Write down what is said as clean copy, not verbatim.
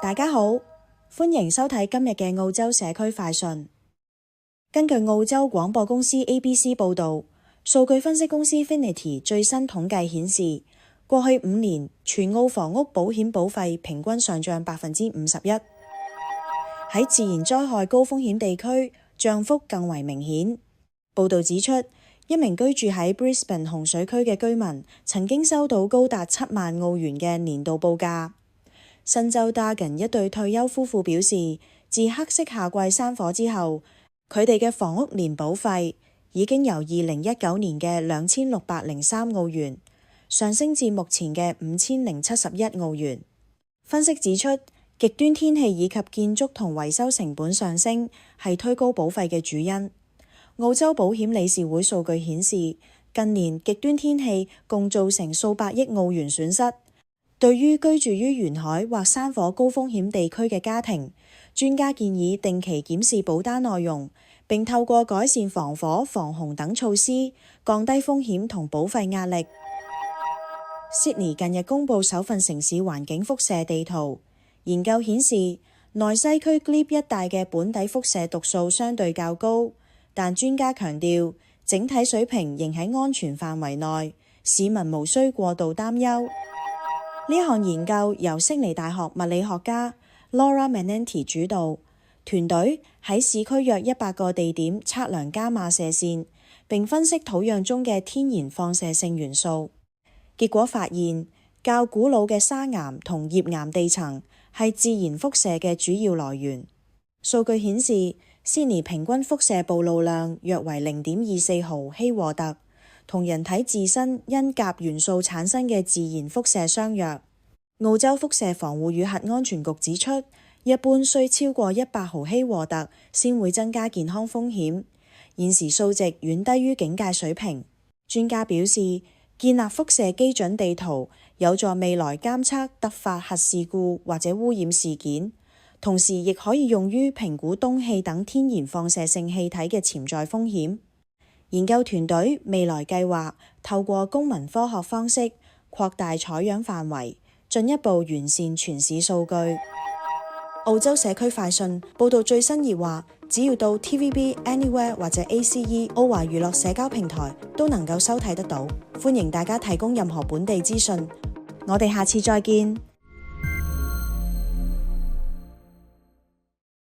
大家好，歡迎收睇今日嘅澳洲社區快訊。根據澳洲廣播公司 ABC 報導，數據分析公司 Finity 最新統計顯示，過去5年全澳房屋保險保費平均上漲51%。喺自然災害高風險地區，漲幅更為明顯。報導指出，一名居住喺 Brisbane 洪水區嘅居民曾經收到高達7萬澳元嘅年度報價。新州 Dargan 一對退休夫婦表示，自黑色夏季山火之後，佢哋嘅房屋年保費已經由2019年嘅2603澳元上升至目前嘅5071澳元。分析指出，極端天氣以及建築同維修成本上升係推高保費嘅主因。澳洲保險理事會數據顯示，近年極端天氣共造成數百億澳元損失。對於居住於沿海或山火高風險地區嘅家庭，專家建議定期檢視保單內容，並透過改善防火、防洪等措施，降低風險同保費壓力。Sydney 近日公布首份城市環境輻射地圖，研究顯示內西區 Glebe 一帶嘅本地輻射毒素相對較高，但專家強調整體水平仍喺安全範圍內，市民無需過度擔憂。呢項研究由悉尼大學物理學家 Laura Manenti 主導，團隊喺市區約100個地點測量伽馬射線，並分析土壤中嘅天然放射性元素。結果發現，較古老嘅砂岩同頁岩地層係自然輻射嘅主要來源。數據顯示，悉尼平均輻射暴露量約為0.24毫希沃特，同人體自身因鉀元素產生嘅自然輻射相若。澳洲輻射防護與核安全局指出，一般需超過100毫希沃特先會增加健康風險，現時數值遠低於警戒水平。專家表示，建立輻射基準地圖有助未來監測突發核事故或者污染事件，同時亦可以用於評估氡氣等天然放射性氣體嘅潛在風險。研究團隊未來計劃透過公民科學方式擴大採樣範圍，進一步完善全市數據。澳洲社區快訊報道最新熱話，只要到 TVB Anywhere 或者 ACE 澳華娛樂社交平台都能夠收睇得到。歡迎大家提供任何本地資訊。我哋下次再見。